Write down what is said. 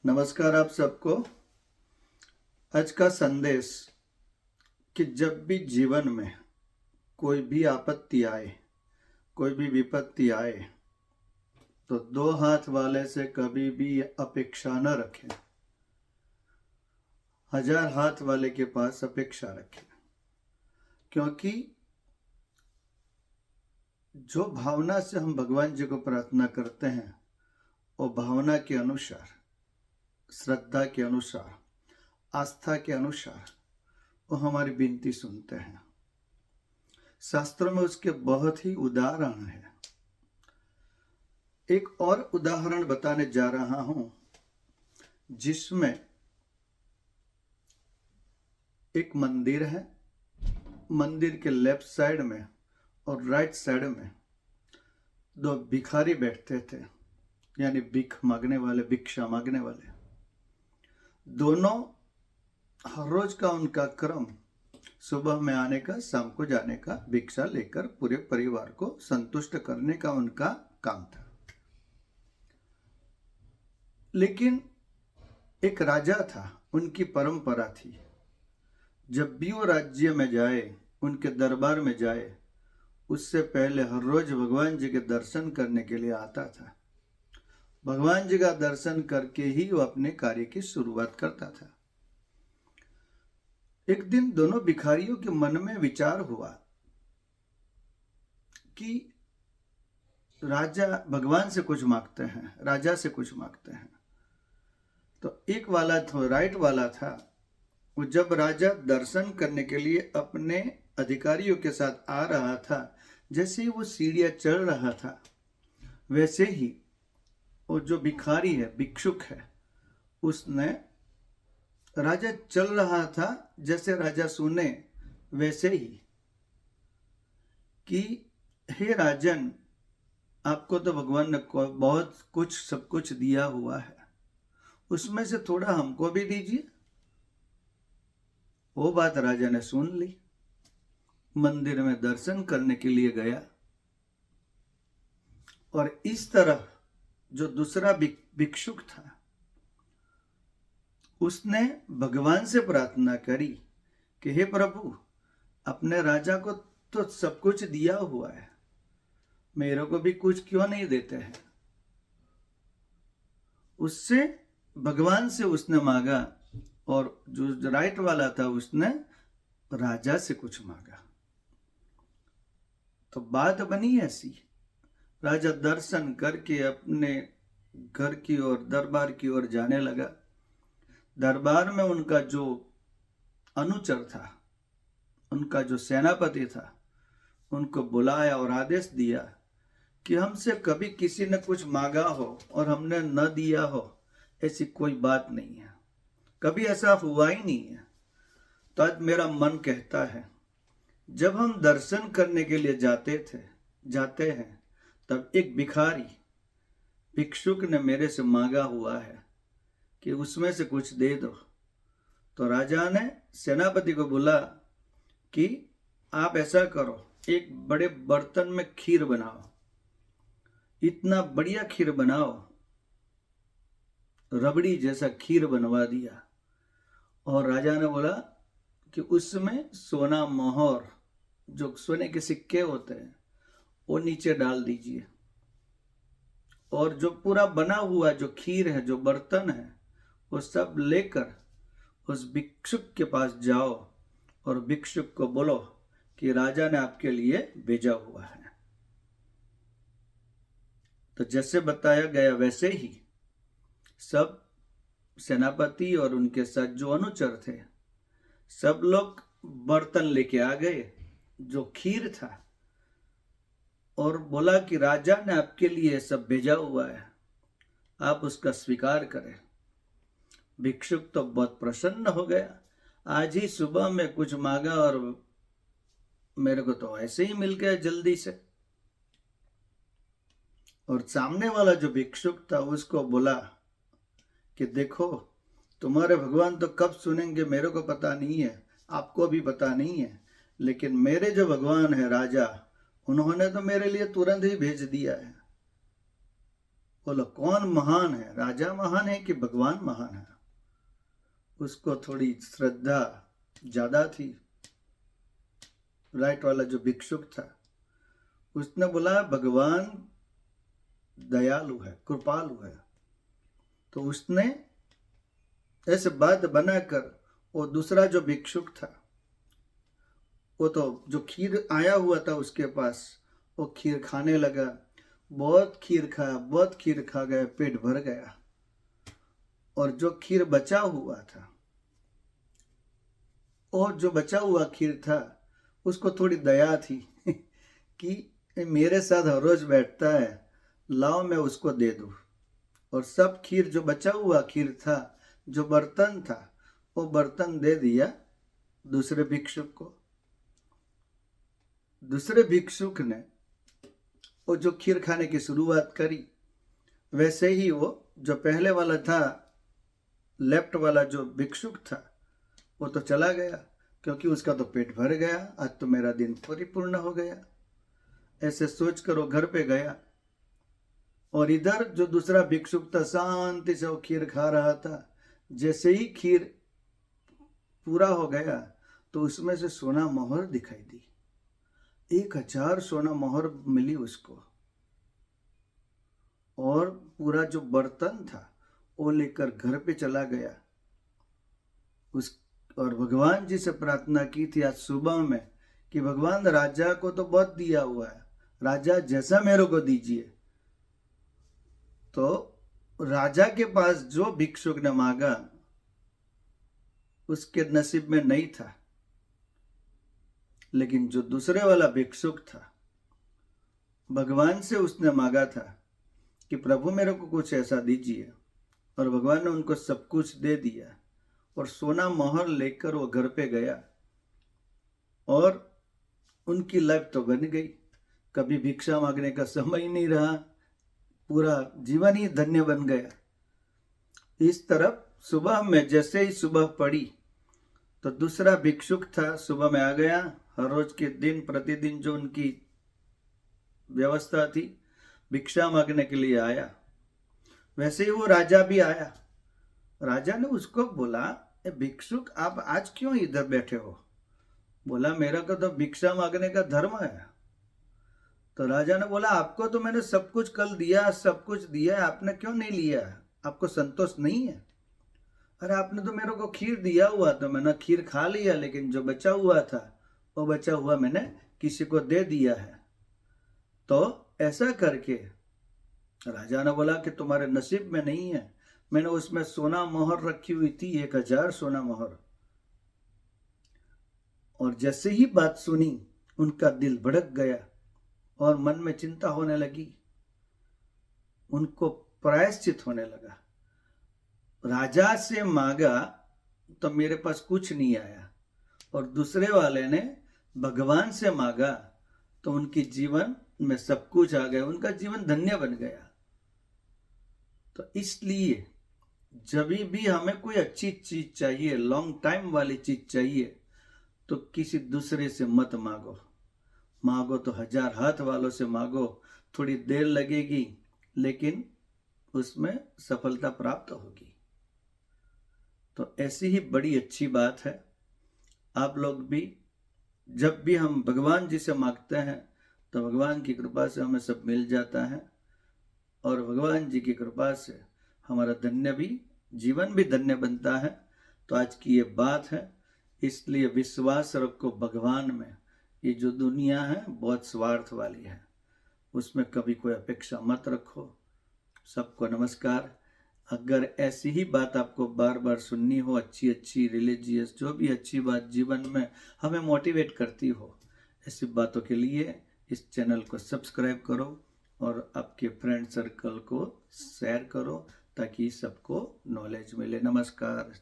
नमस्कार आप सबको। आज का संदेश कि जब भी जीवन में कोई भी आपत्ति आए, कोई भी विपत्ति आए, तो दो हाथ वाले से कभी भी अपेक्षा न रखें, 1000 हाथ वाले के पास अपेक्षा रखें। क्योंकि जो भावना से हम भगवान जी को प्रार्थना करते हैं, वो भावना के अनुसार, श्रद्धा के अनुसार, आस्था के अनुसार वो हमारी विनती सुनते हैं। शास्त्रों में उसके बहुत ही उदाहरण है। एक और उदाहरण बताने जा रहा हूं, जिसमें एक मंदिर है। मंदिर के लेफ्ट साइड में और राइट साइड में दो भिखारी बैठते थे, यानी भीख मांगने वाले, भिक्षा मांगने वाले। दोनों हर रोज का उनका क्रम सुबह में आने का, शाम को जाने का, भिक्षा लेकर पूरे परिवार को संतुष्ट करने का उनका काम था। लेकिन एक राजा था, उनकी परंपरा थी, जब भी वो राज्य में जाए, उनके दरबार में जाए, उससे पहले हर रोज भगवान जी के दर्शन करने के लिए आता था। भगवान जी का दर्शन करके ही वो अपने कार्य की शुरुआत करता था। एक दिन दोनों भिखारियों के मन में विचार हुआ कि राजा भगवान से कुछ मांगते हैं, राजा से कुछ मांगते हैं। तो एक वाला था, राइट वाला था, वो जब राजा दर्शन करने के लिए अपने अधिकारियों के साथ आ रहा था, जैसे ही वो सीढ़ियां चढ़ रहा था, वैसे ही वो जो भिखारी है, भिक्षुक है, उसने, राजा चल रहा था, जैसे राजा सुने वैसे ही कि हे राजन, आपको तो भगवान ने बहुत कुछ, सब कुछ दिया हुआ है, उसमें से थोड़ा हमको भी दीजिए। वो बात राजा ने सुन ली, मंदिर में दर्शन करने के लिए गया। और इस तरह जो दूसरा भिक्षुक था, उसने भगवान से प्रार्थना करी कि हे प्रभु, अपने राजा को तो सब कुछ दिया हुआ है, मेरे को भी कुछ क्यों नहीं देते हैं। उससे भगवान से उसने मांगा, और जो राइट वाला था उसने राजा से कुछ मांगा। तो बात बनी ऐसी, राजा दर्शन करके अपने घर की ओर, दरबार की ओर जाने लगा। दरबार में उनका जो अनुचर था, उनका जो सेनापति था, उनको बुलाया और आदेश दिया कि हमसे कभी किसी ने कुछ मांगा हो और हमने न दिया हो, ऐसी कोई बात नहीं है, कभी ऐसा हुआ ही नहीं है। तो आज मेरा मन कहता है, जब हम दर्शन करने के लिए जाते हैं, तब एक भिखारी, भिक्षुक ने मेरे से मांगा हुआ है कि उसमें से कुछ दे दो। तो राजा ने सेनापति को बोला कि आप ऐसा करो, एक बड़े बर्तन में खीर बनाओ, इतना बढ़िया खीर बनाओ, रबड़ी जैसा खीर बनवा दिया। और राजा ने बोला कि उसमें सोना मोहर, जो सोने के सिक्के होते हैं, वो नीचे डाल दीजिए। और जो पूरा बना हुआ जो खीर है, जो बर्तन है, वो सब लेकर उस भिक्षुक के पास जाओ और भिक्षुक को बोलो कि राजा ने आपके लिए भेजा हुआ है। तो जैसे बताया गया वैसे ही सब सेनापति और उनके साथ जो अनुचर थे, सब लोग बर्तन लेके आ गए, जो खीर था, और बोला कि राजा ने आपके लिए सब भेजा हुआ है, आप उसका स्वीकार करें। भिक्षुक तो बहुत प्रसन्न हो गया, आज ही सुबह में कुछ मांगा और मेरे को तो ऐसे ही मिल गया जल्दी से। और सामने वाला जो भिक्षुक था, उसको बोला कि देखो, तुम्हारे भगवान तो कब सुनेंगे मेरे को पता नहीं है, आपको भी पता नहीं है, लेकिन मेरे जो भगवान है राजा, उन्होंने तो मेरे लिए तुरंत ही भेज दिया है। बोलो कौन महान है, राजा महान है कि भगवान महान है? उसको थोड़ी श्रद्धा ज्यादा थी। राइट वाला जो भिक्षुक था उसने बोला भगवान दयालु है, कृपालु है। तो उसने ऐसे बात बनाकर वो दूसरा जो भिक्षुक था, वो तो जो खीर आया हुआ था उसके पास, वो खीर खाने लगा। बहुत खीर खाया, बहुत खीर खा गया, पेट भर गया। और जो खीर बचा हुआ था, और जो बचा हुआ खीर था उसको थोड़ी दया थी कि मेरे साथ हर रोज बैठता है, लाओ मैं उसको दे दूं। और सब खीर जो बचा हुआ खीर था, जो बर्तन था, वो बर्तन दे दिया दूसरे भिक्षुक को। दूसरे भिक्षुक ने वो जो खीर खाने की शुरुआत करी, वैसे ही वो जो पहले वाला था, लेफ्ट वाला जो भिक्षुक था, वो तो चला गया क्योंकि उसका तो पेट भर गया। आज तो मेरा दिन परिपूर्ण हो गया, ऐसे सोच कर वो घर पे गया। और इधर जो दूसरा भिक्षुक था शांति से वो खीर खा रहा था। जैसे ही खीर पूरा हो गया तो उसमें से सोना मोहर दिखाई दी। 1000 सोना मोहर मिली उसको। और पूरा जो बर्तन था वो लेकर घर पे चला गया। और भगवान जी से प्रार्थना की थी आज सुबह में कि भगवान राजा को तो बहुत दिया हुआ है, राजा जैसा मेरे को दीजिए। तो राजा के पास जो भिक्षुक ने मांगा उसके नसीब में नहीं था, लेकिन जो दूसरे वाला भिक्षुक था, भगवान से उसने मांगा था कि प्रभु मेरे को कुछ ऐसा दीजिए। और भगवान ने उनको सब कुछ दे दिया। और सोना मोहर लेकर वो घर पे गया और उनकी लाइफ तो बन गई। कभी भिक्षा मांगने का समय ही नहीं रहा, पूरा जीवन ही धन्य बन गया। इस तरफ सुबह में जैसे ही सुबह पड़ी तो दूसरा भिक्षुक था, सुबह में आ गया। हर रोज के दिन प्रतिदिन जो उनकी व्यवस्था थी, भिक्षा मांगने के लिए आया। वैसे ही वो राजा भी आया। राजा ने उसको बोला, भिक्षुक आप आज क्यों इधर बैठे हो? बोला मेरा को तो भिक्षा मांगने का धर्म है। तो राजा ने बोला आपको तो मैंने सब कुछ कल दिया, सब कुछ दिया, आपने क्यों नहीं लिया? आपको संतोष नहीं है? अरे आपने तो मेरे को खीर दिया हुआ, तो मैंने खीर खा लिया, लेकिन जो बचा हुआ था वो बचा हुआ मैंने किसी को दे दिया है। तो ऐसा करके राजा ने बोला कि तुम्हारे नसीब में नहीं है, मैंने उसमें सोना मोहर रखी हुई थी, 1000 सोना मोहर। और जैसे ही बात सुनी उनका दिल भड़क गया और मन में चिंता होने लगी, उनको प्रायश्चित होने लगा। राजा से मांगा तो मेरे पास कुछ नहीं आया, और दूसरे वाले ने भगवान से मांगा तो उनके जीवन में सब कुछ आ गया, उनका जीवन धन्य बन गया। तो इसलिए जब भी हमें कोई अच्छी चीज चाहिए, लॉन्ग टाइम वाली चीज चाहिए, तो किसी दूसरे से मत मांगो। मांगो तो 1000 हाथ वालों से मांगो, थोड़ी देर लगेगी लेकिन उसमें सफलता प्राप्त होगी। तो ऐसी ही बड़ी अच्छी बात है। आप लोग भी जब भी हम भगवान जी से मांगते हैं तो भगवान की कृपा से हमें सब मिल जाता है, और भगवान जी की कृपा से हमारा धन्य भी जीवन भी धन्य बनता है। तो आज की ये बात है, इसलिए विश्वास रखो भगवान में। ये जो दुनिया है बहुत स्वार्थ वाली है, उसमें कभी कोई अपेक्षा मत रखो। सबको नमस्कार। अगर ऐसी ही बात आपको बार बार सुननी हो, अच्छी अच्छी रिलीजियस जो भी अच्छी बात जीवन में हमें मोटिवेट करती हो, ऐसी बातों के लिए इस चैनल को सब्सक्राइब करो और आपके फ्रेंड सर्कल को शेयर करो ताकि सबको नॉलेज मिले। नमस्कार।